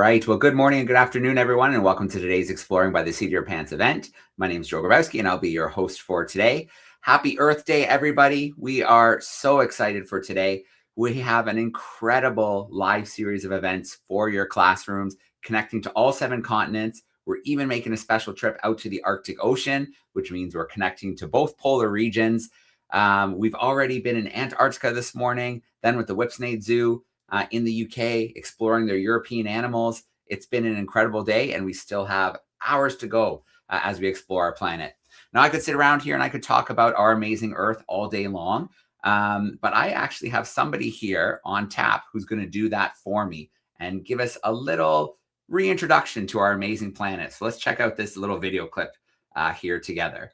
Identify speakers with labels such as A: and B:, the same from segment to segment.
A: right. Well, good morning and good afternoon, everyone, and welcome to today's Exploring by the Seat of Your Pants event. My name is Joe Grabowski, and I'll be your host for today. Happy Earth Day, everybody. We are so excited for today. We have an incredible live series of events for your classrooms, connecting to all 7 continents. We're even making a special trip out to the Arctic Ocean, which means we're connecting to both polar regions. We've already been in Antarctica this morning, then with the Whipsnade Zoo in the UK, exploring their European animals. It's been an incredible day, and we still have hours to go as we explore our planet. Now, I could sit around here and I could talk about our amazing Earth all day long, but I actually have somebody here on tap who's going to do that for me and give us a little reintroduction to our amazing planet. So let's check out this little video clip here together.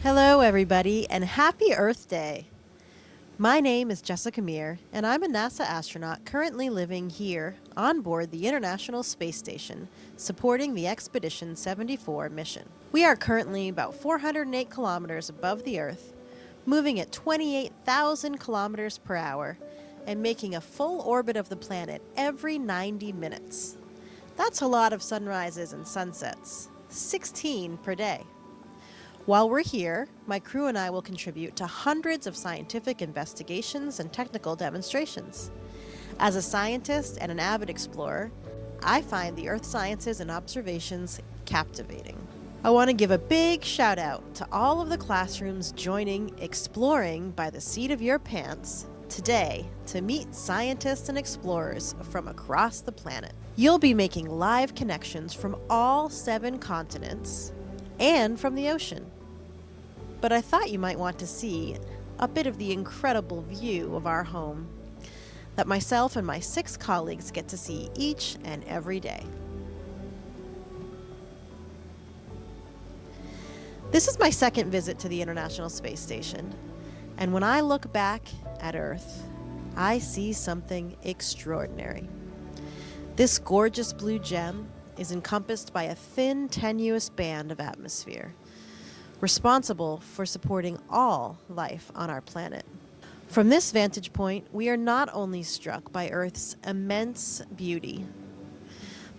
B: Hello, everybody, and happy Earth Day. My name is Jessica Meir, and I'm a NASA astronaut currently living here on board the International Space Station, supporting the Expedition 74 mission. We are currently about 408 kilometers above the Earth, moving at 28,000 kilometers per hour, and making a full orbit of the planet every 90 minutes. That's a lot of sunrises and sunsets, 16 per day. While we're here, my crew and I will contribute to hundreds of scientific investigations and technical demonstrations. As a scientist and an avid explorer, I find the earth sciences and observations captivating. I want to give a big shout out to all of the classrooms joining Exploring by the Seat of Your Pants today to meet scientists and explorers from across the planet. You'll be making live connections from all 7 continents and from the ocean. But I thought you might want to see a bit of the incredible view of our home that myself and my 6 colleagues get to see each and every day. This is my 2nd visit to the International Space Station, and when I look back at Earth, I see something extraordinary. This gorgeous blue gem is encompassed by a thin, tenuous band of atmosphere, responsible for supporting all life on our planet. From this vantage point, we are not only struck by Earth's immense beauty,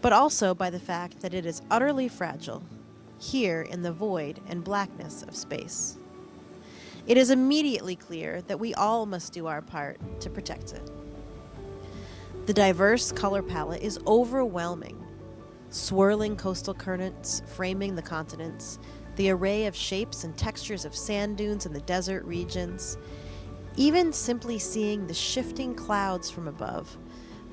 B: but also by the fact that it is utterly fragile, here in the void and blackness of space. It is immediately clear that we all must do our part to protect it. The diverse color palette is overwhelming. Swirling coastal currents framing the continents, the array of shapes and textures of sand dunes in the desert regions, even simply seeing the shifting clouds from above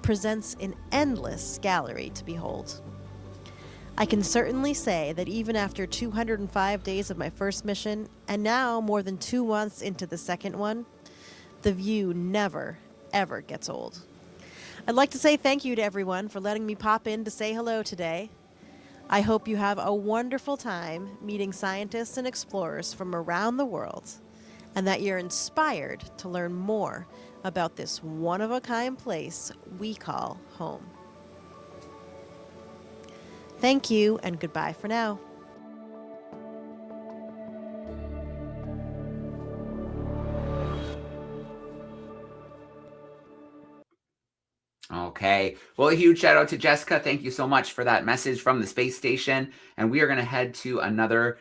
B: presents an endless gallery to behold. I can certainly say that even after 205 days of my first mission, and now more than 2 months into the second one, the view never, ever gets old. I'd like to say thank you to everyone for letting me pop in to say hello today. I hope you have a wonderful time meeting scientists and explorers from around the world, and that you're inspired to learn more about this one-of-a-kind place we call home. Thank you, and goodbye for now.
A: Okay. Well, a huge shout out to Jessica. Thank you so much for that message from the space station. And we are going to head to another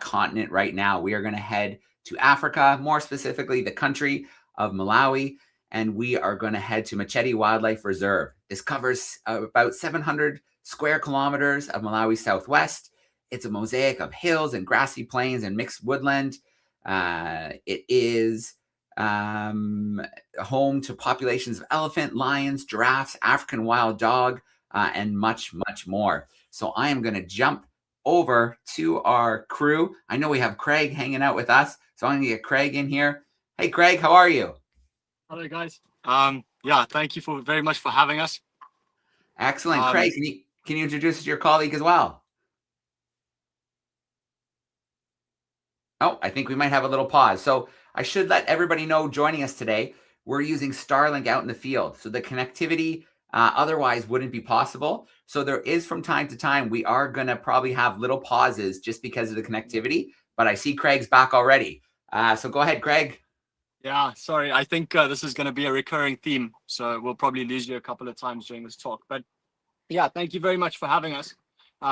A: continent right now. We are going to head to Africa, more specifically the country of Malawi. And we are going to head to Majete Wildlife Reserve. This covers about 700 square kilometers of Malawi southwest. It's a mosaic of hills and grassy plains and mixed woodland. It is home to populations of elephant, lions, giraffes, African wild dog, and much, much more. So I am going to jump over to our crew. I know we have Craig hanging out with us, so I'm going to get Craig in here. Hey, Craig, how are you?
C: Hello, guys. Yeah, thank you very much for having us.
A: Excellent. Craig, can you introduce your colleague as well? Oh, I think we might have a little pause. So I should let everybody know joining us today, we're using Starlink out in the field. So the connectivity otherwise wouldn't be possible. So there is from time to time, we are going to probably have little pauses just because of the connectivity. but I see Craig's back already. So go ahead, Craig.
C: Yeah, sorry. I think this is going to be a recurring theme, so we'll probably lose you a couple of times during this talk. But yeah, thank you very much for having us.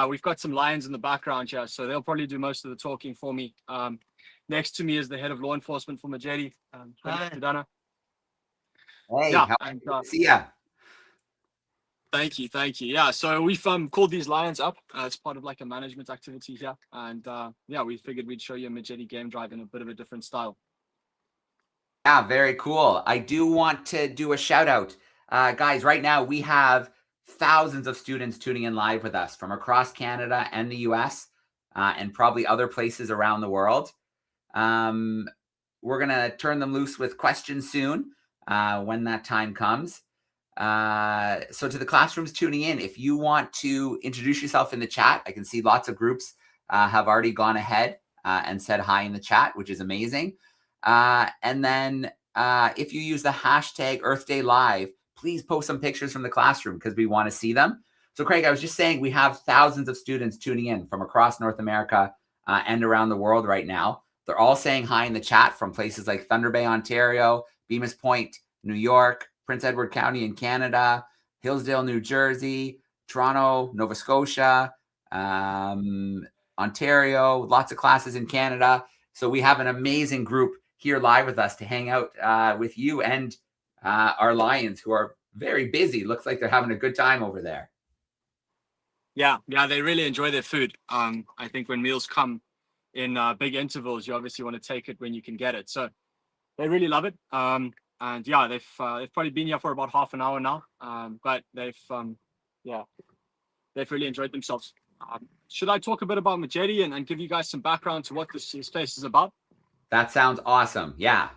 C: We've got some lions in the background here, so they'll probably do most of the talking for me. Next to me is the head of law enforcement for Majete, Dana.
A: Hey,
C: yeah,
A: see ya.
C: Thank you. Yeah, so we've called these lions up as part of like a management activity here, and yeah, we figured we'd show you a Majete game drive in a bit of a different style.
A: Yeah, very cool. I do want to do a shout out. Guys, right now we have thousands of students tuning in live with us from across Canada and the US and probably other places around the world. We're going to turn them loose with questions soon when that time comes. So to the classrooms tuning in, if you want to introduce yourself in the chat, I can see lots of groups have already gone ahead and said hi in the chat, which is amazing. And then if you use the hashtag Earth Day Live, please post some pictures from the classroom because we want to see them. So Craig, I was just saying we have thousands of students tuning in from across North America and around the world right now. They're all saying hi in the chat from places like Thunder Bay, Ontario, Bemis Point, New York, Prince Edward County in Canada, Hillsdale, New Jersey, Toronto, Nova Scotia, Ontario, lots of classes in Canada. So we have an amazing group here live with us to hang out with you and our lions who are very busy. Looks like they're having a good time over there.
C: Yeah, they really enjoy their food. I think when meals come in big intervals, you obviously want to take it when you can get it. So they really love it. And yeah, they've probably been here for about half an hour now. But they've really enjoyed themselves. Should I talk a bit about Majete and give you guys some background to what this place is about?
A: That sounds awesome. Yeah.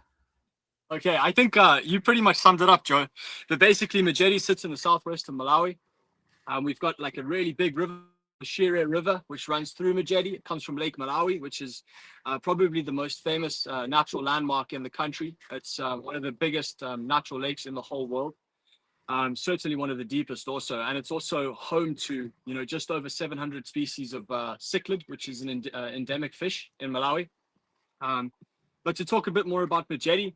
C: Okay, I think you pretty much summed it up, Joe. But basically, Majete sits in the southwest of Malawi. We've got like a really big river, the Shire River, which runs through Majete. It comes from Lake Malawi, which is probably the most famous natural landmark in the country. It's one of the biggest natural lakes in the whole world. Certainly one of the deepest also. And it's also home to, just over 700 species of cichlid, which is an endemic fish in Malawi. But to talk a bit more about Majete,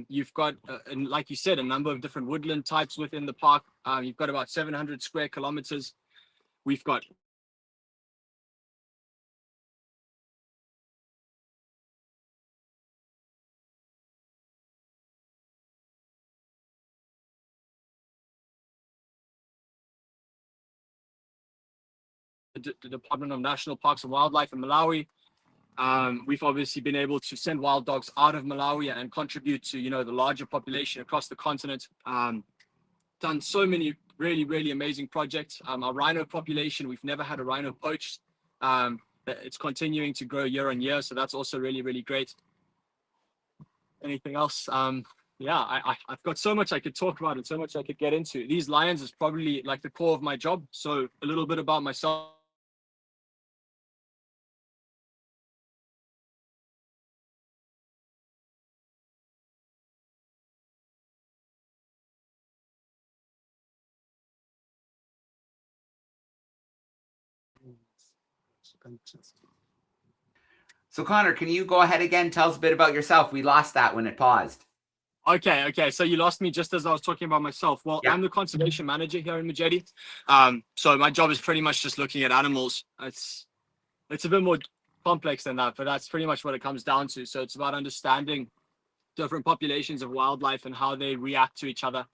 C: you've got, like you said, a number of different woodland types within the park. You've got about 700 square kilometers. We've got the Department of National Parks and Wildlife in Malawi. We've obviously been able to send wild dogs out of Malawi and contribute to, the larger population across the continent. Done so many really, really amazing projects. Our rhino population, we've never had a rhino poached. It's continuing to grow year on year, so that's also really, really great. Anything else? Yeah, I've got so much I could talk about and so much I could get into. These lions is probably like the core of my job. So a little bit about myself.
A: So Connor, can you go ahead again? Tell us a bit about yourself. We lost that when it paused.
C: Okay. So you lost me just as I was talking about myself. Well, yeah. I'm the conservation manager here in Majete. So my job is pretty much just looking at animals. It's a bit more complex than that, but that's pretty much what it comes down to. So it's about understanding different populations of wildlife and how they react to each other.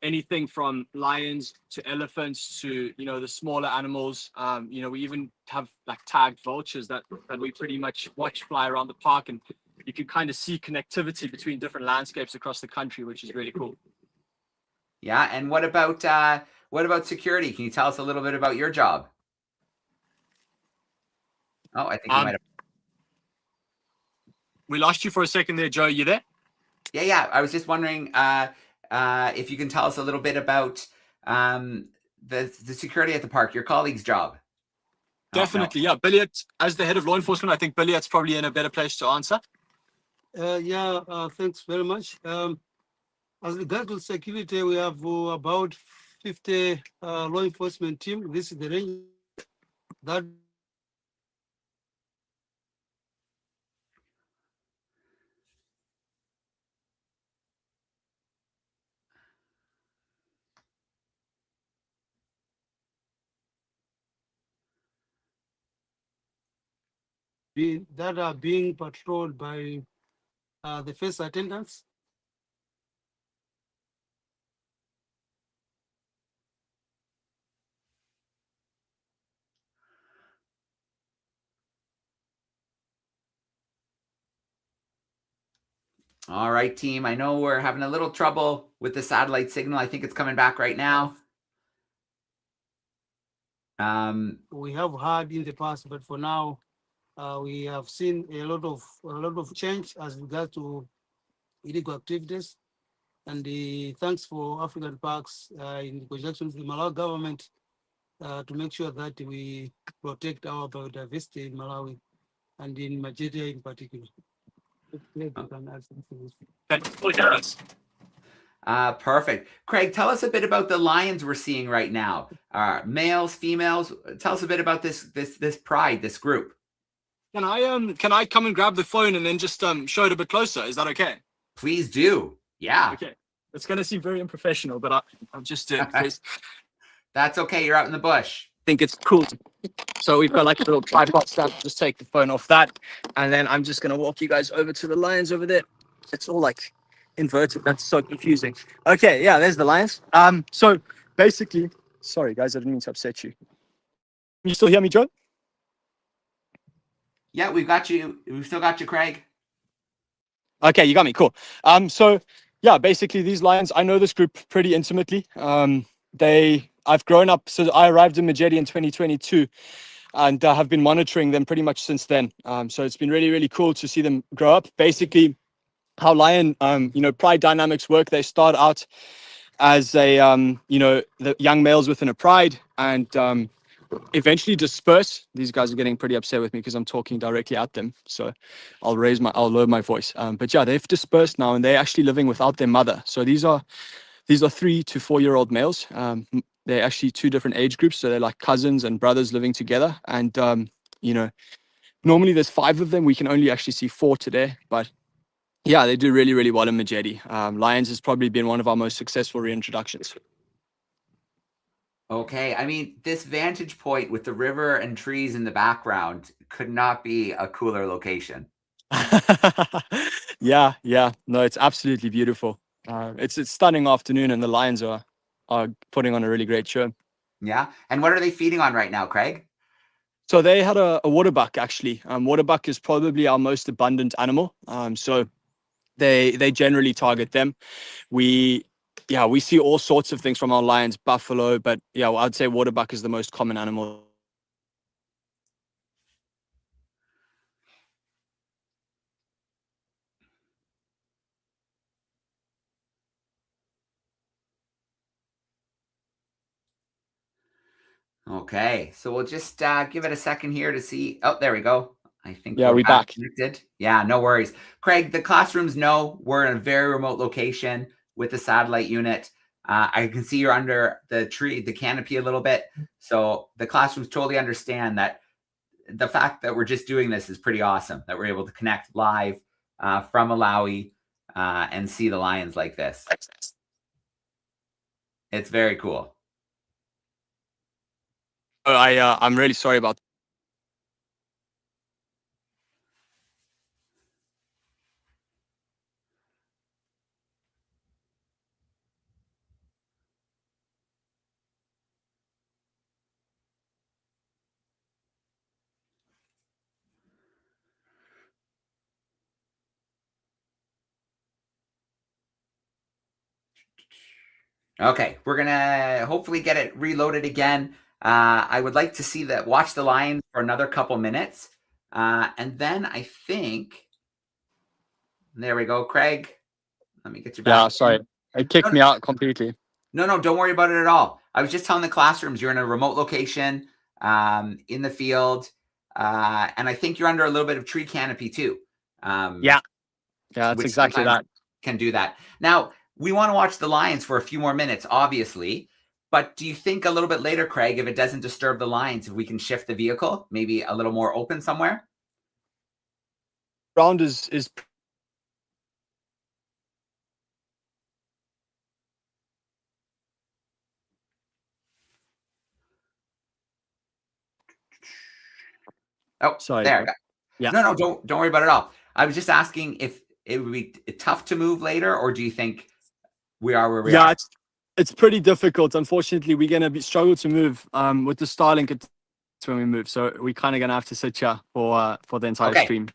C: Anything from lions to elephants to the smaller animals. We even have like tagged vultures that we pretty much watch fly around the park, and you can kind of see connectivity between different landscapes across the country, which is really cool.
A: Yeah, and what about security? Can you tell us a little bit about your job? Oh, I think you might have.
C: We lost you for a second there, Joe. You there?
A: Yeah. I was just wondering if you can tell us a little bit about the security at the park, your colleague's job.
C: Definitely, yeah. Billiot, as the head of law enforcement, I think Billiot's probably in a better place to answer.
D: Thanks very much. As regards to security, we have about 50 law enforcement team. This is the range that that are being patrolled by the first attendants.
A: All right, team. I know we're having a little trouble with the satellite signal. I think it's coming back right now.
D: We have had in the past, but for now, we have seen a lot of change as regards to illegal activities. And thanks for African Parks in conjunction with the Malawi government to make sure that we protect our biodiversity in Malawi and in Majete in particular.
A: Perfect. Craig, tell us a bit about the lions we're seeing right now. Males, females. Tell us a bit about this pride, this group.
C: Can I come and grab the phone and then just show it a bit closer? Is that okay?
A: Please do. Yeah.
C: Okay. It's gonna seem very unprofessional, but I'll just do it because
A: that's okay. You're out in the bush.
C: I think it's cool. So we've got like a little tripod stuff. Just take the phone off that, and then I'm just gonna walk you guys over to the lions over there. It's all like inverted. That's so confusing. Okay, yeah, there's the lions. So basically, sorry guys, I didn't mean to upset you. Can you still hear me, Joe?
A: Yeah, we've got you. We've still got you, Craig.
C: Okay, you got me. Cool. So yeah, basically these lions, I know this group pretty intimately. I've grown up, so I arrived in Majete in 2022 and have been monitoring them pretty much since then. So it's been really, really cool to see them grow up. Basically, how lion, pride dynamics work. They start out as the young males within a pride and eventually disperse. These guys are getting pretty upset with me because I'm talking directly at them. So I'll lower my voice. But yeah, they've dispersed now and they're actually living without their mother. So these are 3 to 4 year old males. They're actually 2 different age groups. So they're like cousins and brothers living together. And, normally there's 5 of them. We can only actually see 4 today. But yeah, they do really, really well in Majete. Lions has probably been one of our most successful reintroductions.
A: Okay. I mean, this vantage point with the river and trees in the background could not be a cooler location.
C: Yeah. No, it's absolutely beautiful. It's a stunning afternoon and the lions are putting on a really great show.
A: Yeah. And what are they feeding on right now, Craig?
C: So they had a waterbuck actually. Waterbuck is probably our most abundant animal. So they generally target them. We see all sorts of things from our lions, buffalo, but yeah, I'd say waterbuck is the most common animal.
A: Okay. So we'll just give it a second here to see. Oh, there we go. I think
C: we're back.
A: Connected. Yeah, no worries. Craig, the classrooms know we're in a very remote location with the satellite unit. I can see you're under the tree, the canopy a little bit. So the classrooms totally understand that the fact that we're just doing this is pretty awesome, that we're able to connect live from Malawi and see the lions like this. It's very cool.
C: I'm really sorry about that.
A: Okay, we're gonna hopefully get it reloaded again. I would like to watch the lions for another couple minutes. And then I think, there we go, Craig. Let me get you back.
C: Yeah, sorry. It kicked me out completely.
A: No, don't worry about it at all. I was just telling the classrooms you're in a remote location in the field. And I think you're under a little bit of tree canopy too.
C: Yeah, that's exactly that.
A: Can do that. Now, we want to watch the lions for a few more minutes, obviously. But do you think a little bit later, Craig, if it doesn't disturb the lions, if we can shift the vehicle, maybe a little more open somewhere?
C: Ground is
A: Oh,
C: sorry.
A: there.
C: Yeah.
A: No, don't worry about it at all. I was just asking if it would be tough to move later, or do you think we are where we are?
C: It's pretty difficult. Unfortunately, we're gonna struggle to move with the Starlink when we move. So we're kind of gonna have to sit here for the entire stream.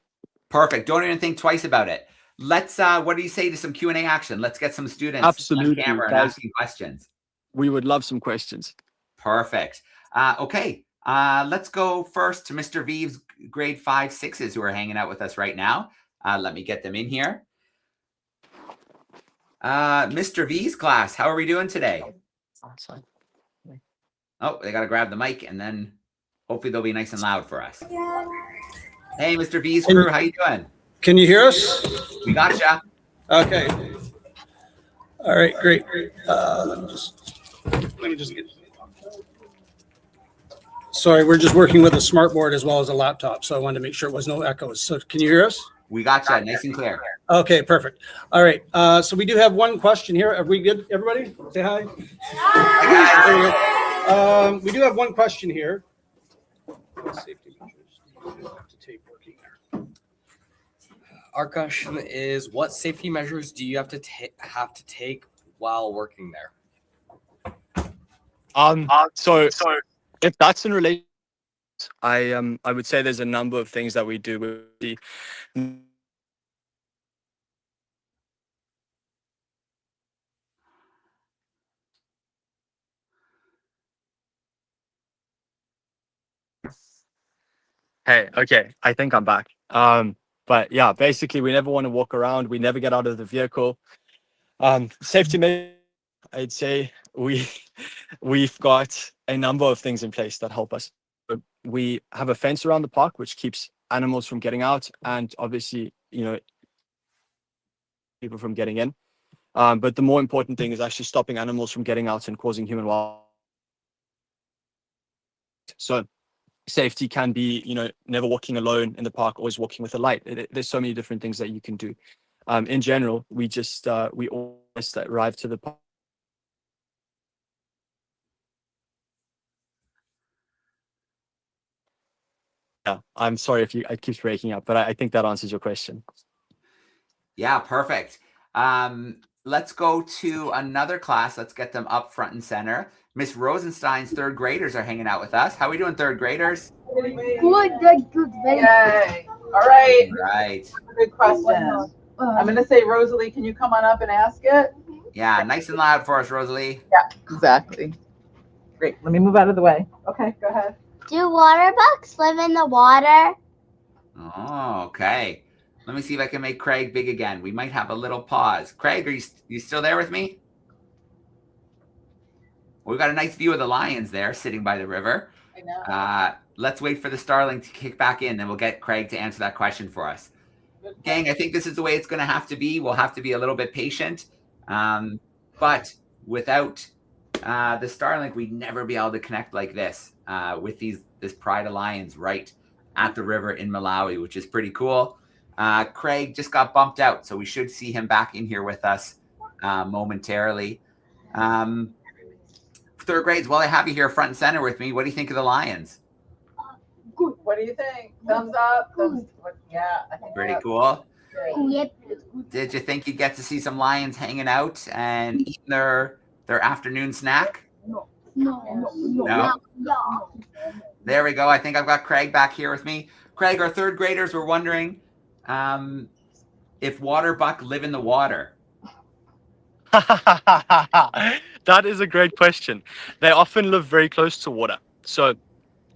A: Perfect. Don't even think twice about it. Let's what do you say to some Q&A action? Let's get some students
C: Absolutely,
A: on camera and
C: guys.
A: asking questions.
C: We would love some questions.
A: Perfect. Okay. Let's go first to Mr. V's grade 5, 6s who are hanging out with us right now. Let me get them in here. Mr. V's class, how are we doing today? Oh, they got to grab the mic, and then hopefully they'll be nice and loud for us. Hey, Mr. V's crew, how you doing?
E: Can you hear us?
A: We gotcha.
E: Okay. All right, great. Let me just get. Sorry, we're just working with a smart board as well as a laptop, so I wanted to make sure it was no echoes. So can you hear us?
A: We gotcha, nice and clear.
E: Okay, perfect. All right, so we do have one question here. Are we good, everybody? Say hi. Hi, guys. We do have one question here. Safety measures. Have to tape working there.
F: Our question is, what safety measures do you have to take while working there?
C: So if that's in relation, I would say there's a number of things that we do with the Hey, okay, I think I'm back. But yeah, basically we never want to walk around, we never get out of the vehicle. Safety measures, I'd say we've got a number of things in place that help us. We have a fence around the park which keeps animals from getting out, and obviously, people from getting in. But the more important thing is actually stopping animals from getting out and causing human wildlife. So safety can be, never walking alone in the park, always walking with a light. There's so many different things that you can do. In general, we just we always arrive to the park. Yeah, I'm sorry if I keep breaking up, but I think that answers your question.
A: Yeah, perfect. Let's go to another class. Let's get them up front and center. Miss Rosenstein's third graders are hanging out with us. How are we doing, third graders?
G: Good. Yay. All right.
A: Right.
G: Good question. I'm going to say, Rosalie, can you come on up and ask it?
A: Yeah, nice and loud for us, Rosalie.
G: Yeah, exactly. Great. Let me move out of the way. Okay, go ahead.
H: Do water bugs live in the water?
A: Oh, okay. Let me see if I can make Craig big again. We might have a little pause. Craig, are you still there with me? We've got a nice view of the lions there sitting by the river.
G: I know.
A: Let's wait for the Starlink to kick back in, then we'll get Craig to answer that question for us. Gang, I think this is the way it's going to have to be. We'll have to be a little bit patient. But without the Starlink, we'd never be able to connect like this with this pride of lions right at the river in Malawi, which is pretty cool. Craig just got bumped out, so we should see him back in here with us momentarily. Third grades, while I have you here front and center with me, what do you think of the lions?
G: Good. What do you think? Thumbs up? Yeah, I think
A: pretty cool.
H: Yep.
A: Did you think you'd get to see some lions hanging out and eating their afternoon snack? No. There we go. I think I've got Craig back here with me. Craig, our third graders were wondering if water buck live in the water.
C: That is a great question. They often live very close to water. So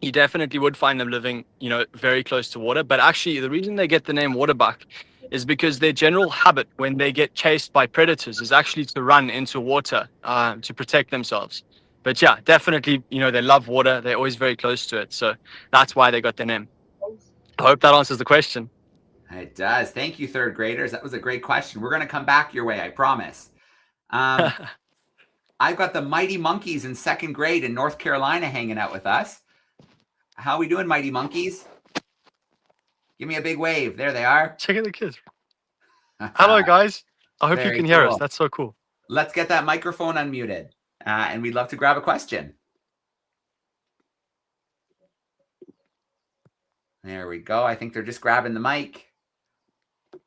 C: you definitely would find them living, very close to water. But actually, the reason they get the name water buck is because their general habit when they get chased by predators is actually to run into water to protect themselves. But yeah, definitely, they love water. They're always very close to it. So that's why they got their name. I hope that answers the question.
A: It does. Thank you, third graders. That was a great question. We're going to come back your way, I promise. I've got the Mighty Monkeys in second grade in North Carolina hanging out with us. How are we doing, Mighty Monkeys? Give me a big wave. There they are.
C: Check out the kids. Hello, guys. I hope you can hear us. That's so cool.
A: Let's get that microphone unmuted. And we'd love to grab a question. There we go. I think they're just grabbing the mic.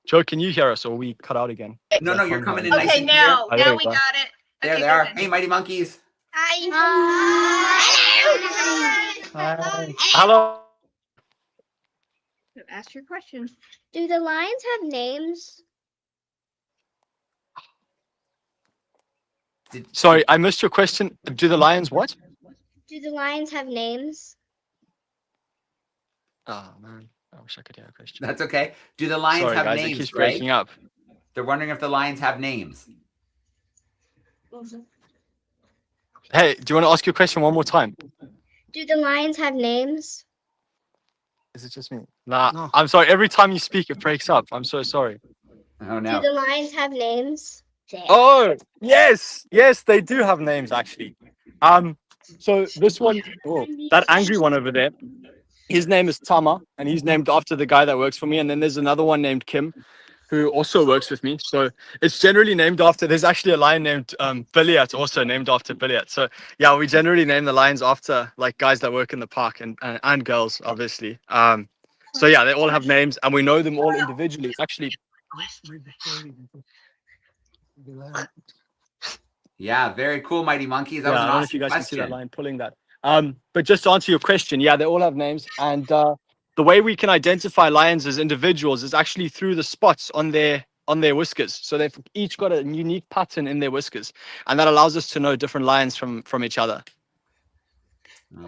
C: Joe, can you hear us or we cut out again?
A: No, no, you're coming in
I: Okay,
A: nice and
I: now,
C: Oh, there
I: now
C: we
I: we
C: go.
I: got it.
A: clear. There
I: Okay,
A: they are.
I: good.
A: Hey, mighty monkeys.
C: Hi. Hello.
I: Ask your question.
H: Do the lions have names?
C: Sorry, I missed your question. Do the lions what?
H: Do the lions have names?
C: Oh man, I wish I could hear a question.
A: That's okay. Do the lions
C: Sorry,
A: have
C: guys, it
A: names,
C: keeps
A: Greg?
C: breaking up.
A: They're wondering if the lions have names.
C: Hey, do you want to ask your question one more time?
H: Do the lions have names?
C: Is it just me? Nah,
D: No.
C: I'm sorry. Every time you speak, it breaks up. I'm so sorry.
A: Oh,
H: Do
A: no.
H: the lions have names?
C: Oh, yes, yes, they do have names actually. So this one, that angry one over there, his name is Tama, and he's named after the guy that works for me. And then there's another one named Kim, who also works with me. So it's generally named after. There's actually a lion named Billiat, also named after Billiat. So yeah, we generally name the lions after like guys that work in the park and girls, obviously. So yeah, they all have names, and we know them all individually. Actually,
A: Yeah, very cool, mighty monkeys. That
C: yeah,
A: was
C: I
A: an
C: don't know if you
A: awesome
C: guys can see that
A: question.
C: lion pulling that. But just to answer your question, yeah, they all have names, and the way we can identify lions as individuals is actually through the spots on their whiskers. So they've each got a unique pattern in their whiskers, and that allows us to know different lions from each other.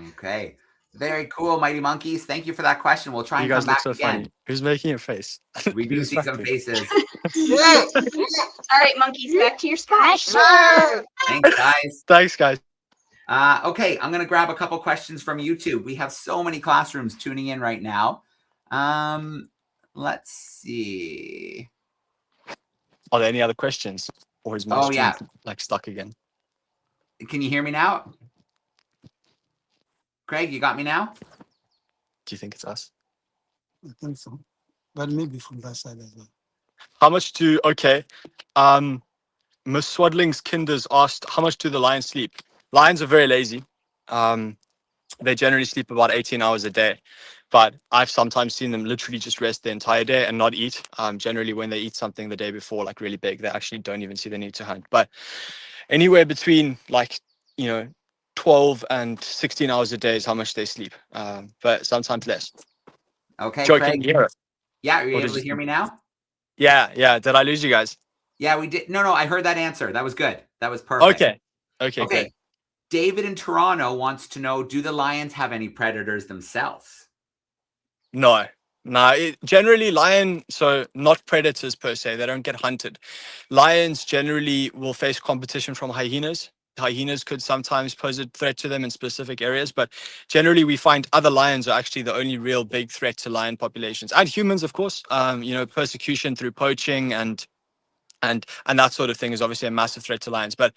A: Okay. Very cool, mighty monkeys. Thank you for that question. We'll try
C: You
A: and
C: guys
A: come
C: look
A: back
C: so
A: again.
C: funny. Who's making a face?
A: We do
C: Who's
A: see some
C: distracted?
A: faces.
I: All right, monkeys, back to your spot.
A: Thanks, guys.
C: Thanks, guys.
A: Okay, I'm going to grab a couple questions from YouTube. We have so many classrooms tuning in right now. Let's see.
C: Are there any other questions, or is my
A: Oh,
C: stream
A: yeah.
C: like stuck again?
A: Can you hear me now? Craig, you got me now?
C: Do you think it's us?
D: I think so. But maybe from that side as well.
C: How much do Miss Swadling's Kinders asked, how much do the lions sleep? Lions are very lazy. They generally sleep about 18 hours a day, but I've sometimes seen them literally just rest the entire day and not eat. Generally, when they eat something the day before, like really big, they actually don't even see the need to hunt. But anywhere between 12 and 16 hours a day is how much they sleep, but sometimes less.
A: Okay,
C: Joe,
A: Craig.
C: can you hear us?
A: Yeah, are you
C: Or
A: able
C: did
A: to
C: you-
A: hear me now?
C: Yeah. Did I lose you guys?
A: Yeah, we did. No, I heard that answer. That was good. That was perfect.
C: Okay, great.
A: David in Toronto wants to know, do the lions have any predators themselves?
C: No. Generally so not predators per se. They don't get hunted. Lions generally will face competition from hyenas. Hyenas could sometimes pose a threat to them in specific areas, but generally we find other lions are actually the only real big threat to lion populations, and humans, of course. Persecution through poaching and that sort of thing is obviously a massive threat to lions. But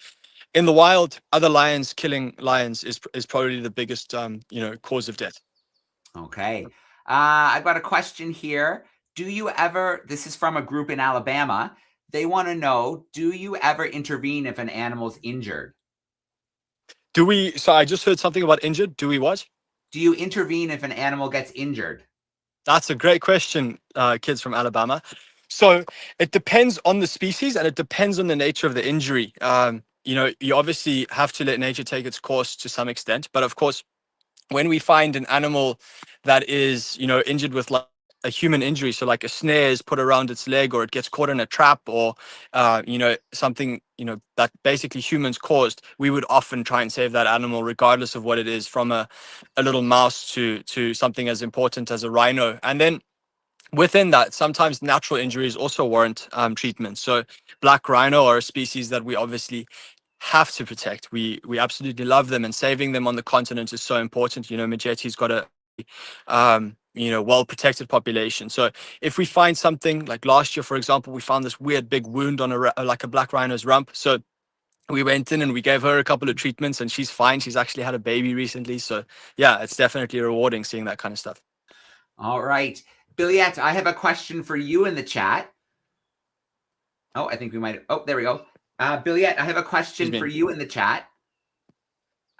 C: in the wild, other lions killing lions is probably the biggest cause of death.
A: Okay. I've got a question here. This is from a group in Alabama. They want to know, do you ever intervene if an animal's injured?
C: So I just heard something about injured. Do we what?
A: Do you intervene if an animal gets injured?
C: That's a great question, kids from Alabama. So it depends on the species and it depends on the nature of the injury. You obviously have to let nature take its course to some extent. But of course, when we find an animal that is, injured with like a human injury, so like a snare is put around its leg or it gets caught in a trap or, something, that basically humans caused, we would often try and save that animal regardless of what it is, from a little mouse to something as important as a rhino. And then within that, sometimes natural injuries also warrant treatment. So black rhino are a species that we obviously have to protect. We absolutely love them, and saving them on the continent is so important. Majete's got a well protected population. So if we find something like last year, for example, we found this weird big wound on a black rhino's rump. So we went in and we gave her a couple of treatments and she's fine. She's actually had a baby recently. So yeah, it's definitely rewarding seeing that kind of stuff.
A: All right. Billiette, I have a question for you in the chat. Oh, I think we might. Oh, there we go. Billiette, I have a question for you in the chat.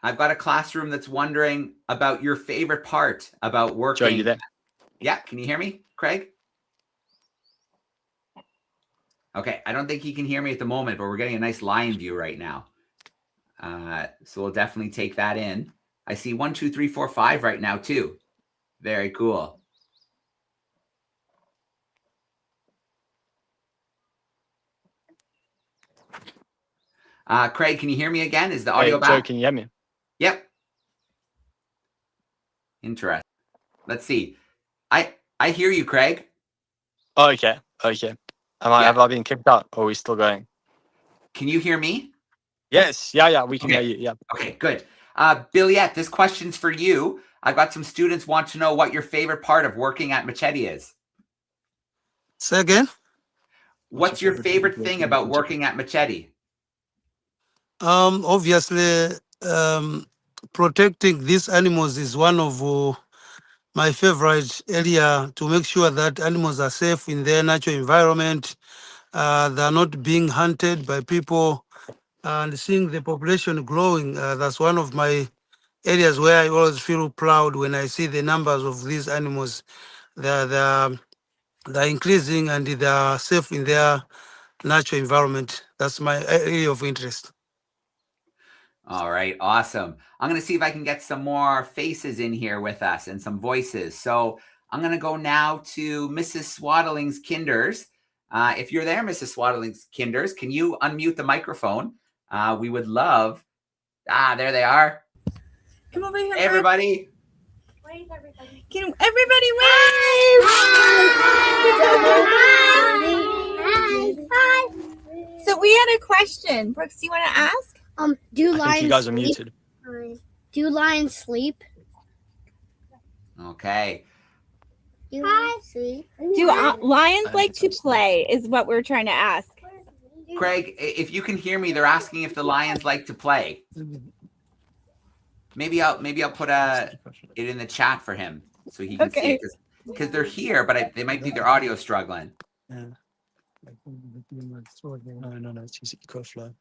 A: I've got a classroom that's wondering about your favorite part about working.
C: Joe, you there?
A: Yeah, can you hear me, Craig? Okay, I don't think he can hear me at the moment, but we're getting a nice lion view right now. So we'll definitely take that in. I see 1, 2, 3, 4, 5 right now too. Very cool. Craig, can you hear me again? Is the audio
C: Hey,
A: back?
C: Joe, can you hear me?
A: Yep. Interesting. Let's see. I hear you, Craig.
C: Oh, okay. Okay. Have I been kicked out or are we still going?
A: Can you hear me?
C: Yes. Yeah, we can
A: Okay.
C: hear you. Yeah.
A: Okay, good. Billiette, this question's for you. I've got some students want to know what your favorite part of working at Majete is.
D: Say again.
A: What's your favorite thing about working at Majete?
D: Obviously, protecting these animals is one of my favorite area to make sure that animals are safe in their natural environment. They're not being hunted by people, and seeing the population growing. That's one of my areas where I always feel proud when I see the numbers of these animals. They're increasing and they are safe in their natural environment. That's my area of interest.
A: All right, awesome. I'm going to see if I can get some more faces in here with us and some voices. So I'm going to go now to Mrs. Swaddling's Kinders. If you're there, Mrs. Swaddling's Kinders, can you unmute the microphone? We would love. There they are.
J: Come over here.
A: Hey, everybody.
J: Wave, everybody. Can everybody wave? Hi. So we had a question. Brooks, do you want to ask?
H: Do
C: I think you guys are muted.
H: Do lions sleep?
A: Okay.
H: Do
J: Lions like to play is what we're trying to ask.
A: Craig, if you can hear me, they're asking if the lions like to play. Maybe I'll put it in the chat for him so he can see it because they're here, but they might be their audio struggling.
C: Yeah. No, it's easy. Go flow.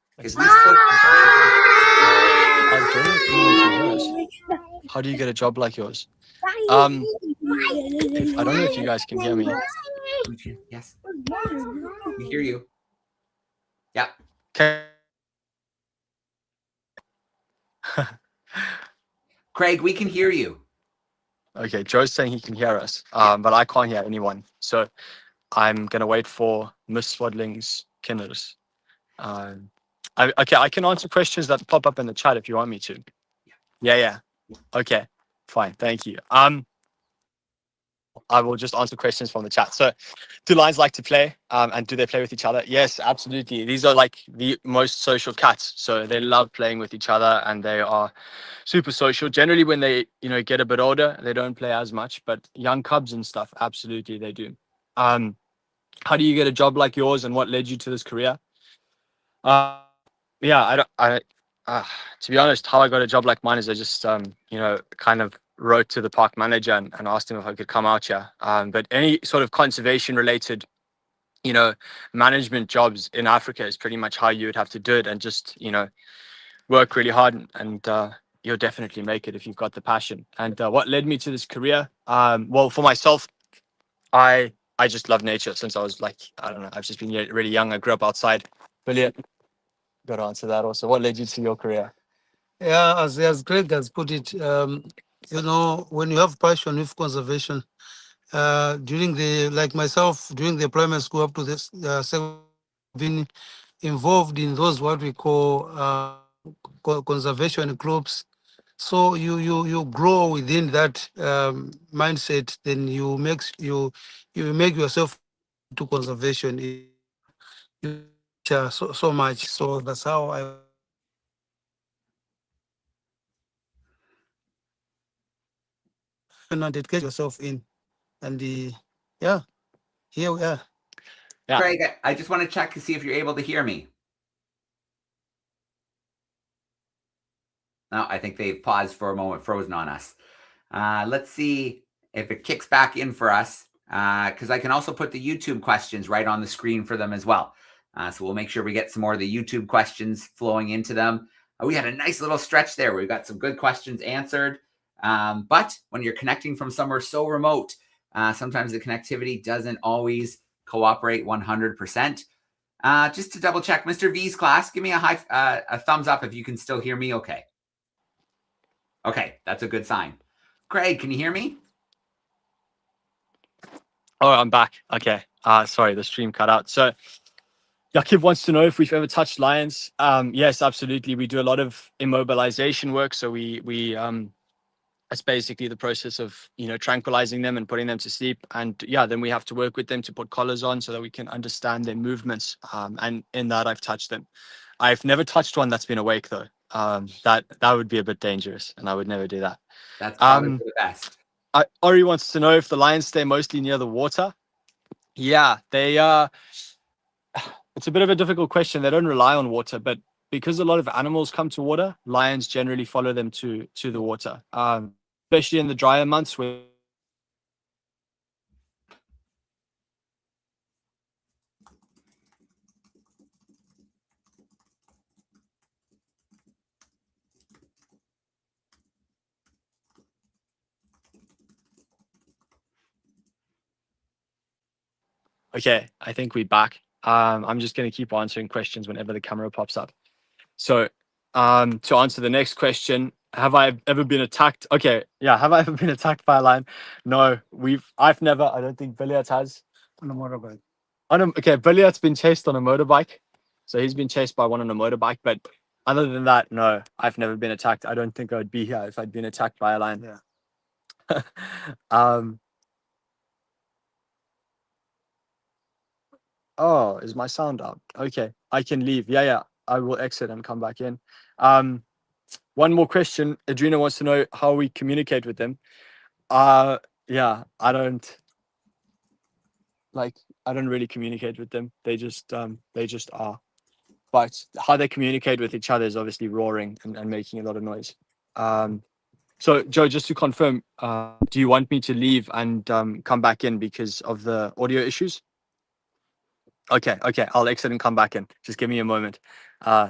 C: How do you get a job like yours? I don't know if you guys can hear me.
A: Yes. We hear you. Yeah.
C: Okay.
A: Craig, we can hear you.
C: Okay, Joe's saying he can hear us, but I can't hear anyone. So I'm going to wait for Miss Swaddling's Kinders. I can answer questions that pop up in the chat if you want me to. Yeah. Okay, fine. Thank you. I will just answer questions from the chat. So, do lions like to play? And do they play with each other? Yes, absolutely. These are like the most social cats. So they love playing with each other and they are super social. Generally, when they get a bit older, they don't play as much. But young cubs and stuff, absolutely they do. How do you get a job like yours, and what led you to this career? To be honest, how I got a job like mine is I just kind of wrote to the park manager and asked him if I could come out here. But any sort of conservation related management jobs in Africa is pretty much how you would have to do it, and just work really hard, and you'll definitely make it if you've got the passion. And what led me to this career? Well, for myself, I just love nature since I was I've just been really young. I grew up outside. Brilliant. Got to answer that also. What led you to your career?
D: Yeah, as Greg has put it, when you have passion with conservation, during the primary school up to this, been involved in those what we call conservation groups. So you grow within that mindset. Then you make yourself to conservation. You so much. So that's how I. And dedicate yourself in, and here we are.
C: Yeah.
A: Craig, I just want to check to see if you're able to hear me. No, I think they've paused for a moment, frozen on us. Let's see if it kicks back in for us, because I can also put the YouTube questions right on the screen for them as well. So we'll make sure we get some more of the YouTube questions flowing into them. We had a nice little stretch there. We got some good questions answered. But when you're connecting from somewhere so remote, Sometimes the connectivity doesn't always cooperate 100%. Just to double check, Mr. V's class, give me a thumbs up if you can still hear me okay. Okay, that's a good sign. Craig, can you hear me?
C: Oh, I'm back. Okay. Sorry, the stream cut out. So Yakib wants to know if we've ever touched lions. Yes, absolutely. We do a lot of immobilization work. So we it's basically the process of, tranquilizing them and putting them to sleep. And yeah, then we have to work with them to put collars on so that we can understand their movements. And in that, I've touched them. I've never touched one that's been awake though. That would be a bit dangerous, and I would never do that.
A: That's probably the best.
C: Ori wants to know if the lions stay mostly near the water. Yeah, they it's a bit of a difficult question. They don't rely on water, but because a lot of animals come to water, lions generally follow them to the water. Especially in the drier months where Okay, I think we're back. I'm just going to keep answering questions whenever the camera pops up. So, to answer the next question, have I ever been attacked? Okay, yeah, have I ever been attacked by a lion? No, I've never. I don't think Billiard has.
D: On a motorbike.
C: Okay, Billiard's been chased on a motorbike, so he's been chased by one on a motorbike. But other than that, no, I've never been attacked. I don't think I would be here if I'd been attacked by a lion.
D: Yeah.
C: Oh, is my sound up? Okay, I can leave. Yeah, I will exit and come back in. One more question. Adrina wants to know how we communicate with them. Yeah, I don't really communicate with them. They just are. But how they communicate with each other is obviously roaring and making a lot of noise. So Joe, just to confirm, do you want me to leave and come back in because of the audio issues? Okay, I'll exit and come back in. Just give me a moment.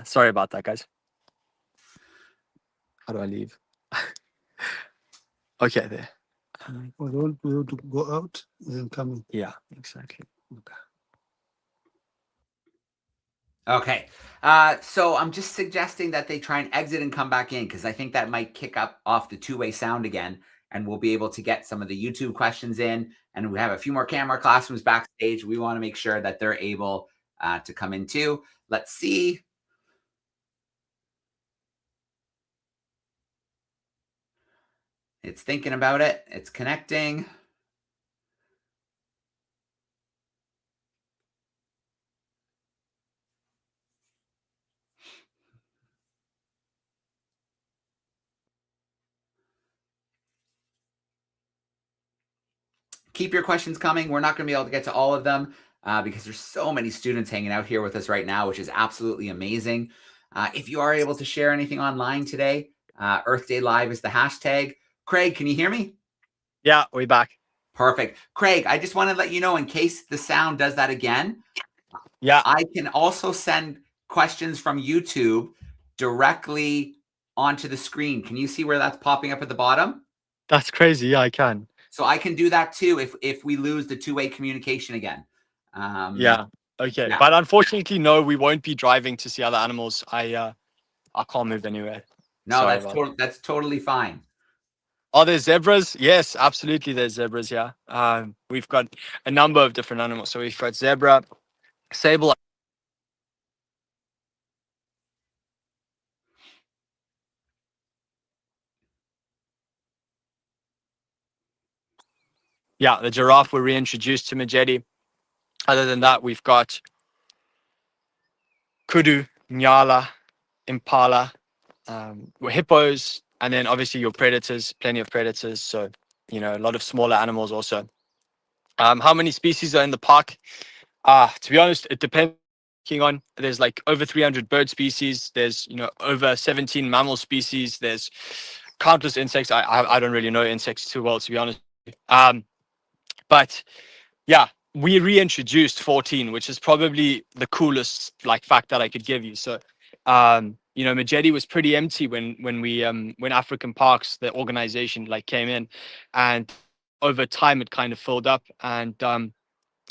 C: Sorry about that, guys. How do I leave? Okay, there.
D: We don't be able to go out and then come in.
C: Yeah, exactly.
A: Okay. So I'm just suggesting that they try and exit and come back in because I think that might kick up off the two-way sound again, and we'll be able to get some of the YouTube questions in. And we have a few more camera classrooms backstage. We want to make sure that they're able to come in too. Let's see. It's thinking about it. It's connecting. Keep your questions coming. We're not going to be able to get to all of them because there's so many students hanging out here with us right now, which is absolutely amazing. If you are able to share anything online today, Earth Day Live is the hashtag. Craig, can you hear me?
C: Yeah, we're back.
A: Perfect. Craig, I just want to let you know in case the sound does that again.
C: Yeah.
A: I can also send questions from YouTube directly onto the screen. Can you see where that's popping up at the bottom?
C: That's crazy. Yeah, I can.
A: So I can do that too if we lose the two-way communication again.
C: Yeah. Okay.
A: Yeah.
C: But unfortunately, no, we won't be driving to see other animals. I can't move anywhere.
A: No,
C: Sorry
A: that's totally fine.
C: Are there zebras? Yes, absolutely. There's zebras. Yeah. We've got a number of different animals. So we've got zebra, sable. Yeah, the giraffe were reintroduced to Majete. Other than that, we've got kudu, nyala, impala, hippos, and then obviously your predators, plenty of predators. So, a lot of smaller animals also. How many species are in the park? To be honest, it depends. There's like over 300 bird species. There's, over 17 mammal species. There's countless insects. I don't really know insects too well, to be honest. But yeah, we reintroduced 14, which is probably the coolest fact that I could give you. So, Majete was pretty empty when African Parks, the organization, came in, and over time it kind of filled up, and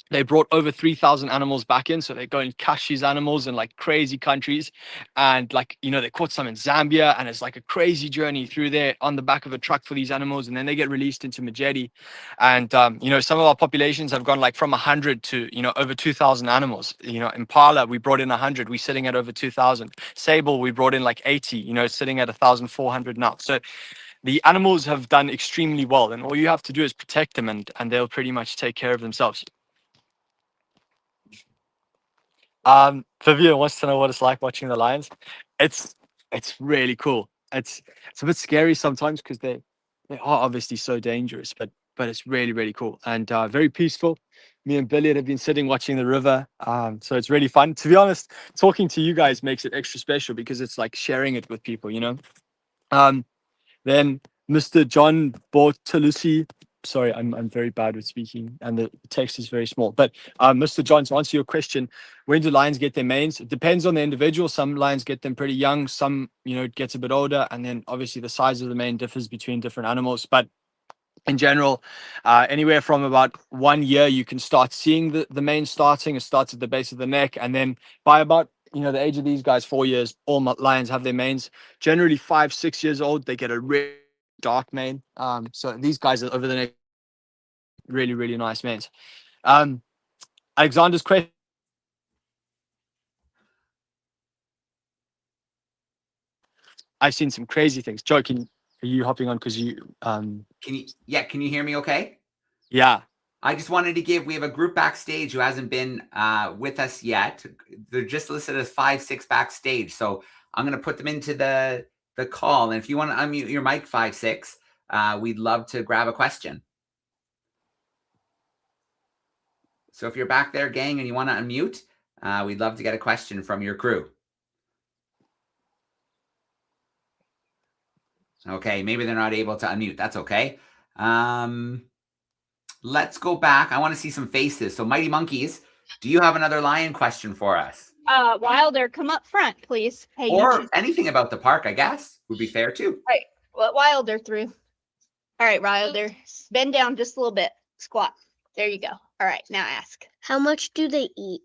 C: they brought over 3,000 animals back in. So they go and catch these animals in like crazy countries. And like, you know, they caught some in Zambia, and it's like a crazy journey through there on the back of a truck for these animals. And then they get released into Majete. And, you know, some of our populations have gone like from 100 to, you know, over 2,000 animals. You know, Impala, we brought in 100, we're sitting at over 2,000. Sable, we brought in like 80, you know, sitting at 1,400 now. So the animals have done extremely well. And all you have to do is protect them, and they'll pretty much take care of themselves. Vivian wants to know what it's like watching the lions. It's really cool. It's a bit scary sometimes because they are obviously so dangerous, but it's really, really cool and very peaceful. Me and Billy have been sitting watching the river, so it's really fun. To be honest, talking to you guys makes it extra special because it's like sharing it with people, you know. Then Mr. John Bortolucci. Sorry, I'm very bad with speaking, and the text is very small. But Mr. John, to answer your question, when do lions get their manes? It depends on the individual. Some lions get them pretty young. Some, you know, it gets a bit older, and then obviously the size of the mane differs between different animals. But in general, anywhere from about 1 year, you can start seeing the mane starting. It starts at the base of the neck, and then by about, you know, the age of these guys, 4 years, all lions have their manes. Generally 5, 6 years old, they get a really dark mane. So these guys are over the neck, really, really nice manes. Alexander's question. I've seen some crazy things. Joe, are you hopping on because you
A: Can you hear me okay?
C: Yeah.
A: I just wanted to we have a group backstage who hasn't been with us yet. They're just listed as 5, 6 backstage. So I'm going to put them into the call. And if you want to unmute your mic, 5, 6, we'd love to grab a question. So if you're back there, gang, and you want to unmute, we'd love to get a question from your crew. Okay, maybe they're not able to unmute. That's okay. Let's go back. I want to see some faces. So Mighty Monkeys, do you have another lion question for us?
I: Wilder, come up front, please. Hey,
A: or anything about the park, I guess, would be fair too.
I: All right, let Wilder through. All right, Wilder, bend down just a little bit. Squat. There you go. All right, now ask.
H: How much do they eat?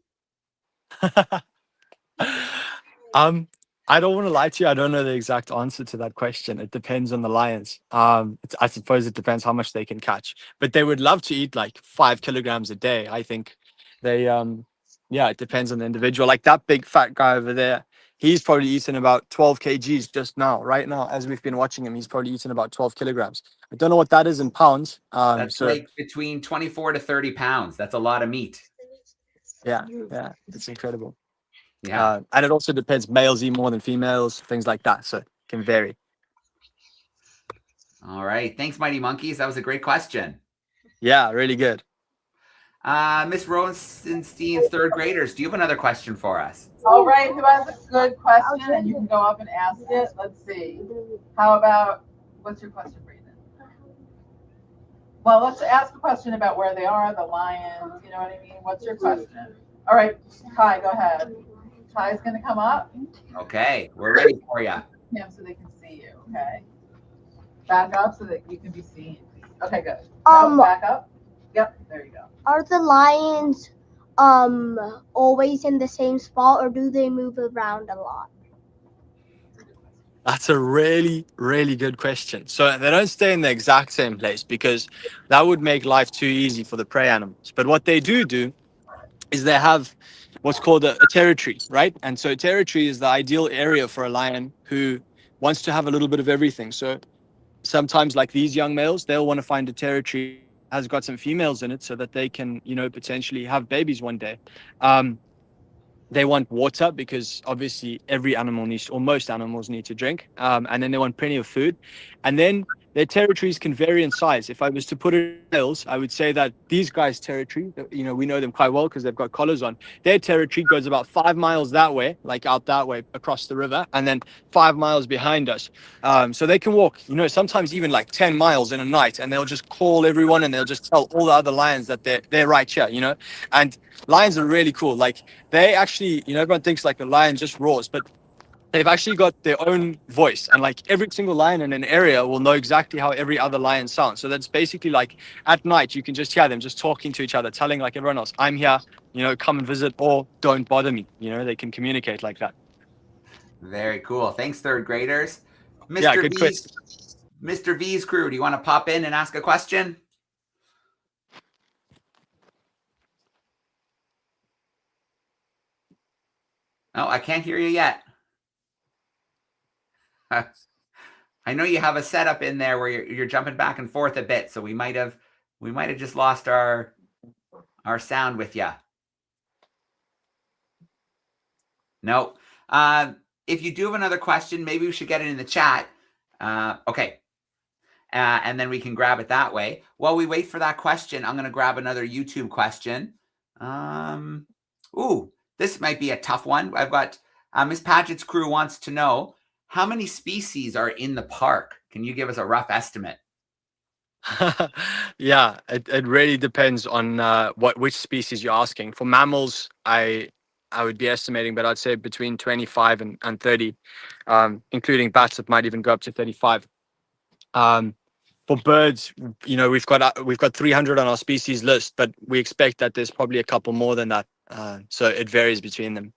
C: I don't want to lie to you. I don't know the exact answer to that question. It depends on the lions. I suppose it depends how much they can catch, but they would love to eat like 5 kilograms a day. I think they, yeah, it depends on the individual. Like that big fat guy over there, he's probably eaten about 12 kgs just now, right now, as we've been watching him. He's probably eaten about 12 kilograms. I don't know what that is in pounds.
A: That's like between 24 to 30 pounds. That's a lot of meat.
C: Yeah, it's incredible.
A: Yeah.
C: And it also depends. Males eat more than females, things like that. So it can vary.
A: All right. Thanks, Mighty Monkeys. That was a great question.
C: Yeah, really good.
A: Miss Rosenstein's third graders, do you have another question for us?
G: All right. Who has a good question? And you can go up and ask it. Let's see. How about, what's your question, Brandon? Well, let's ask a question about where they are, the lions. You know what I mean? What's your question? All right. Kai, go ahead. Ty's going to come up.
A: Okay, we're ready for you.
G: Him so they can see you, okay? Back up so that you can be seen. Okay, good. Back up. Yep, there you go.
H: Are the lions always in the same spot, or do they move around a lot?
C: That's a really, really good question. So they don't stay in the exact same place because that would make life too easy for the prey animals. But what they do is they have what's called a territory, right? And so territory is the ideal area for a lion who wants to have a little bit of everything. So sometimes like these young males, they'll want to find a territory that has got some females in it so that they can, you know, potentially have babies one day. They want water because obviously every animal needs, or most animals need to drink. And then they want plenty of food. And then their territories can vary in size. If I was to put it in miles, I would say that these guys' territory, you know, we know them quite well because they've got collars on. Their territory goes about 5 miles that way, like out that way across the river, and then 5 miles behind us. So they can walk, you know, sometimes even like 10 miles in a night, and they'll just call everyone and they'll just tell all the other lions that they're right here, you know. And lions are really cool. Like they actually, you know, everyone thinks like a lion just roars, but they've actually got their own voice, and like every single lion in an area will know exactly how every other lion sounds. So that's basically like at night you can just hear them just talking to each other, telling like everyone else, I'm here, you know, come and visit, or don't bother me. You know, they can communicate like that.
A: Very cool. Thanks, third graders.
C: Yeah,
A: Mr.
C: good
A: V's,
C: question.
A: Mr. V's crew, do you want to pop in and ask a question? Oh, I can't hear you yet. I know you have a setup in there where you're jumping back and forth a bit, so we might have just lost our sound with you. No. If you do have another question, maybe we should get it in the chat. Okay. And then we can grab it that way. While we wait for that question, I'm going to grab another YouTube question. Ooh, this might be a tough one. I've got Miss Paget's crew wants to know how many species are in the park. Can you give us a rough estimate?
C: Yeah, it really depends on which species you're asking. For mammals, I would be estimating, but I'd say between 25 and 30, including bats. It might even go up to 35. For birds, you know, we've got 300 on our species list, but we expect that there's probably a couple more than that. So it varies between them.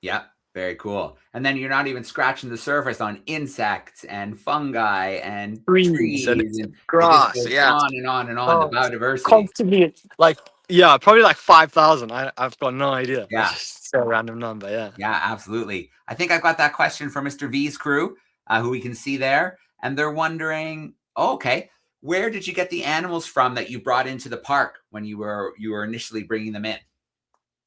A: Yeah, very cool. And then you're not even scratching the surface on insects and fungi and trees and
C: grass.
A: it just goes
C: Yeah,
A: on and on and on. The biodiversity.
C: Constantly, like, yeah, probably like 5,000. I've got no idea.
A: Yeah,
C: That's just a random number. Yeah.
A: Yeah, absolutely. I think I've got that question from Mr. V's crew, who we can see there, and they're wondering, okay, where did you get the animals from that you brought into the park when you were initially bringing them in?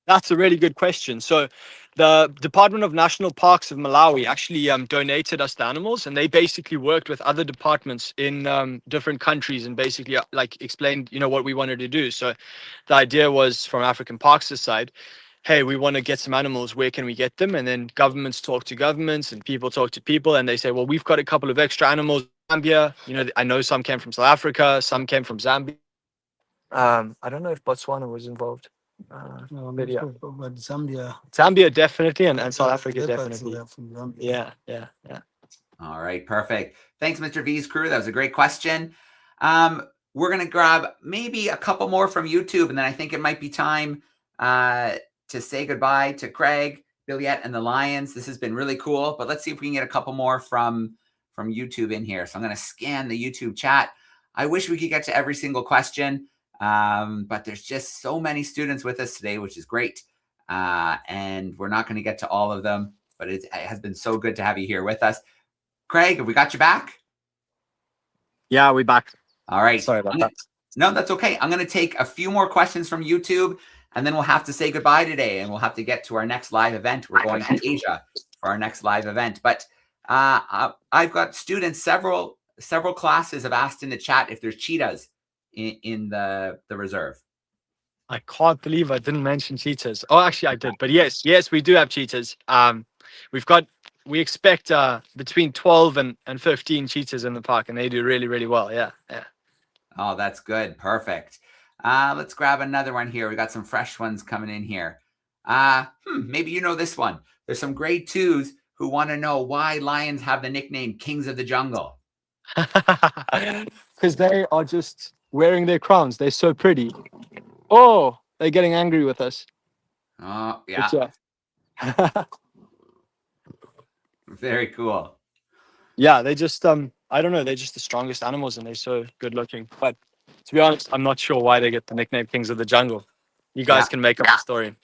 C: That's a really good question. So the Department of National Parks of Malawi actually donated us the animals, and they basically worked with other departments in different countries and basically like explained, you know, what we wanted to do. So the idea was from African Parks' side, hey, we want to get some animals, where can we get them? And then governments talk to governments and people talk to people, and they say, well, we've got a couple of extra animals in Zambia. You know, I know some came from South Africa, some came from Zambia. I don't know if Botswana was involved. But yeah.
D: But
C: Zambia definitely, and South Africa definitely. Yeah.
A: All right, perfect. Thanks, Mr. V's crew. That was a great question. We're going to grab maybe a couple more from YouTube, and then I think it might be time to say goodbye to Craig, Billiette, and the Lions. This has been really cool, but let's see if we can get a couple more from YouTube in here. So I'm going to scan the YouTube chat. I wish we could get to every single question, but there's just so many students with us today, which is great. And we're not going to get to all of them, but it has been so good to have you here with us. Craig, have we got you back?
C: Yeah, we're back.
A: All right.
C: Sorry about that.
A: No, that's okay. I'm going to take a few more questions from YouTube, and then we'll have to say goodbye today, and we'll have to get to our next live event. We're going to Asia for our next live event. But I've got students, several classes have asked in the chat if there's cheetahs in the reserve.
C: I can't believe I didn't mention cheetahs. Oh, actually I did. But yes, we do have cheetahs. We expect between 12 and 15 cheetahs in the park, and they do really, really well. Yeah.
A: Oh, that's good. Perfect. Let's grab another one here. We got some fresh ones coming in here. Maybe you know this one. There's some grade 2s who want to know why lions have the nickname Kings of the Jungle.
C: Because they are just wearing their crowns. They're so pretty. Oh, they're getting angry with us.
A: Oh, yeah. Very cool.
C: Yeah, they just I don't know, they're just the strongest animals, and they're so good looking. But to be honest, I'm not sure why they get the nickname Kings of the Jungle. You guys can make up the story.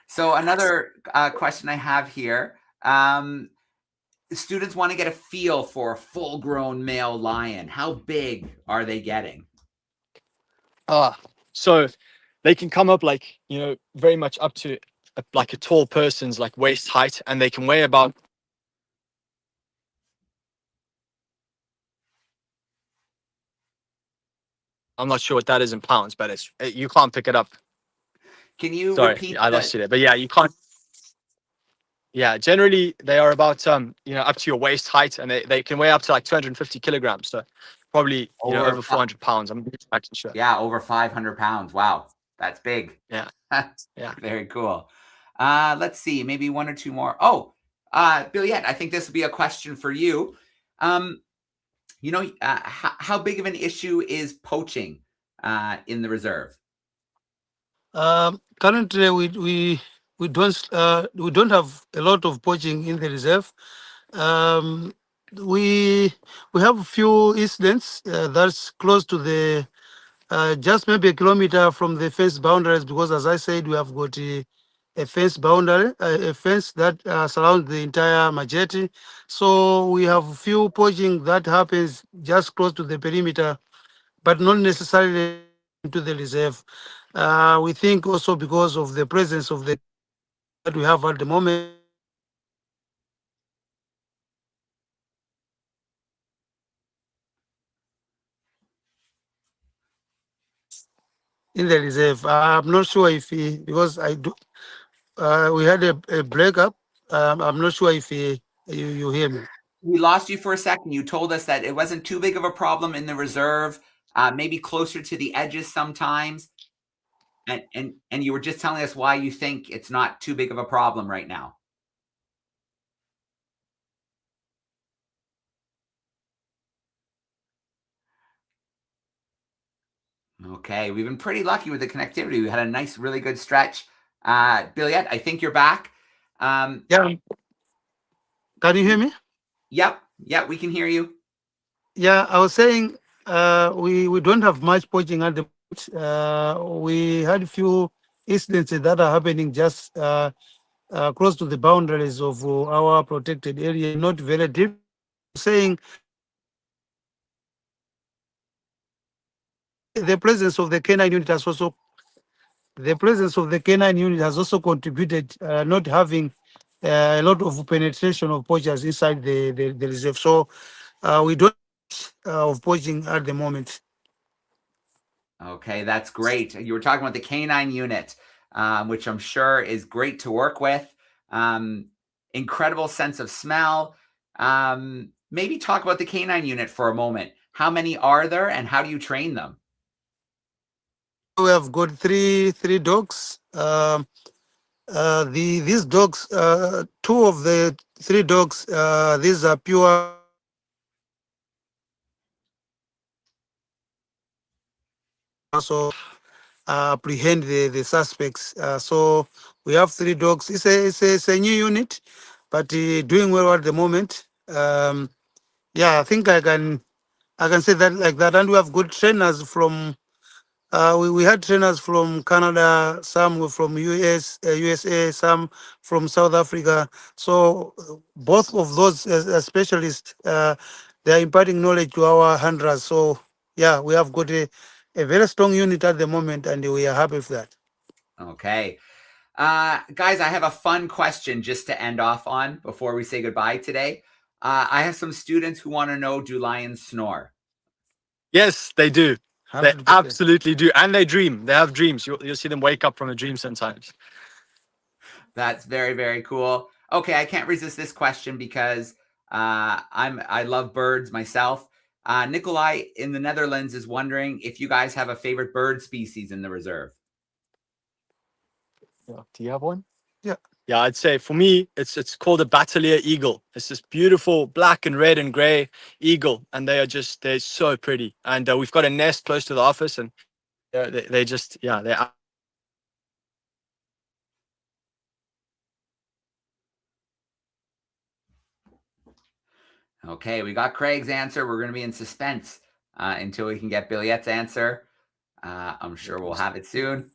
A: So another question I have here. Students want to get a feel for a full-grown male lion. How big are they getting?
C: So they can come up like, you know, very much up to like a tall person's like waist height, and they can weigh about I'm not sure what that is in pounds, but you can't pick it up.
A: Can you
C: repeat? I lost you there, but yeah, you can't. Yeah, generally they are about you know, up to your waist height, and they can weigh up to like 250 kilograms. So probably over 400 pounds. I'm not sure.
A: Yeah, over 500 pounds. Wow, that's big.
C: Yeah.
A: Very cool. Let's see, maybe one or two more. Oh, Billiet, I think this will be a question for you. How big of an issue is poaching in the reserve?
D: Currently, we don't have a lot of poaching in the reserve. Um, we have a few incidents that's close to the just maybe a kilometer from the fence boundaries, because as I said, we have got a fence boundary, a fence that surrounds the entire Majete. So we have a few poaching that happens just close to the perimeter, but not necessarily into the reserve. We think also because of the presence of the that we have at the moment in the reserve. I'm not sure if because I do we had a breakup. I'm not sure if you hear me.
A: We lost you for a second. You told us that it wasn't too big of a problem in the reserve, maybe closer to the edges sometimes. And you were just telling us why you think it's not too big of a problem right now. Okay, we've been pretty lucky with the connectivity. We had a nice, really good stretch. Billiet, I think you're back.
D: Yeah. Can you hear me?
A: Yep, we can hear you.
D: Yeah, I was saying we don't have much poaching at the moment. We had a few incidents that are happening just close to the boundaries of our protected area, not very deep. Saying the presence of the canine unit has also contributed, not having a lot of penetration of poachers inside the reserve. So we don't of poaching at the moment.
A: Okay, that's great. You were talking about the canine unit, which I'm sure is great to work with. Incredible sense of smell. Maybe talk about the canine unit for a moment. How many are there and how do you train them?
D: We have got three dogs. These dogs, two of the three dogs, these are pure. Also apprehend the suspects. So we have three dogs. It's a new unit, but doing well at the moment. Yeah, I think I can say that like that. And we have good trainers from. We had trainers from Canada, some were from USA, some from South Africa. So both of those specialists, they are imparting knowledge to our handlers. So yeah, we have got a very strong unit at the moment, and we are happy with that.
A: Okay. Guys, I have a fun question just to end off on before we say goodbye today. I have some students who want to know, do lions snore?
C: Yes, they do. They absolutely do. And they dream. They have dreams. You'll see them wake up from a dream sometimes.
A: That's very, very cool. Okay, I can't resist this question because I love birds myself. Nikolai in the Netherlands is wondering if you guys have a favorite bird species in the reserve.
C: Yeah. Do you have one?
D: Yeah.
C: Yeah, I'd say for me, it's called a battalier eagle. It's this beautiful black and red and gray eagle, and they're so pretty. And we've got a nest close to the office, and they just they're.
A: Okay, we got Craig's answer. We're going to be in suspense until we can get Billiet's answer. I'm sure we'll have it soon.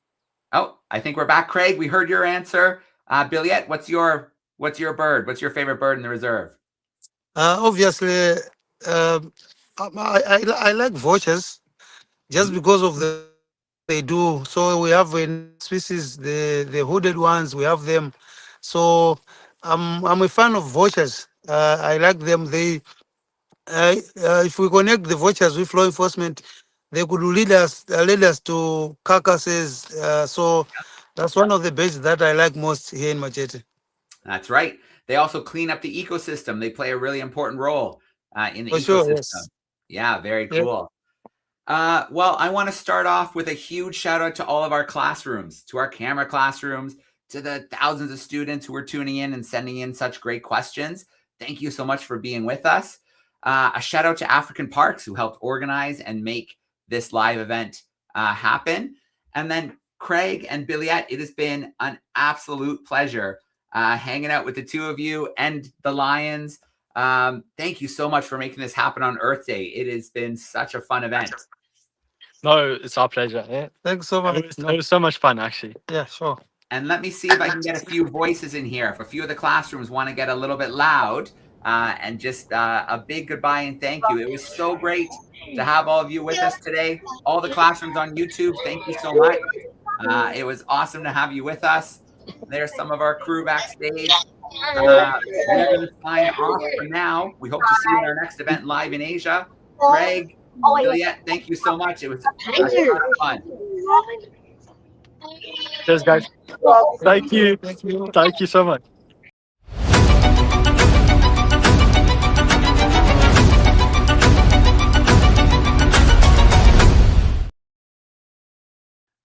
A: Oh, I think we're back, Craig. We heard your answer. Billiet, what's your bird? What's your favorite bird in the reserve?
D: Obviously, I like vultures just because of the they do. So we have a species, the hooded ones. We have them. So I'm a fan of vultures. I like them. They if we connect the vultures with law enforcement, they could lead us to carcasses. So that's one of the birds that I like most here in Majete.
A: That's right. They also clean up the ecosystem. They play a really important role in the
D: For
A: ecosystem.
D: sure, yes.
A: Yeah, very
D: Yeah.
A: cool. Well, I want to start off with a huge shout out to all of our classrooms, to our camera classrooms, to the thousands of students who are tuning in and sending in such great questions. Thank you so much for being with us. A shout out to African Parks who helped organize and make this live event happen. And then Craig and Billiette, it has been an absolute pleasure hanging out with the two of you and the Lions. Thank you so much for making this happen on Earth Day. It has been such a fun event.
C: No, it's our pleasure. Yeah.
D: Thanks so much.
C: It was so much fun, actually.
D: Yeah, sure.
A: And let me see if I can get a few voices in here. If a few of the classrooms want to get a little bit loud, and just a big goodbye and thank you. It was so great to have all of you with us today. All the classrooms on YouTube, thank you so much. It was awesome to have you with us. There's some of our crew backstage. We're going to sign off for now. We hope to see you in our next event live in Asia. Craig, Juliette, thank you so much. It was a ton of fun.
C: Cheers, guys. Thank you. Thank you so much.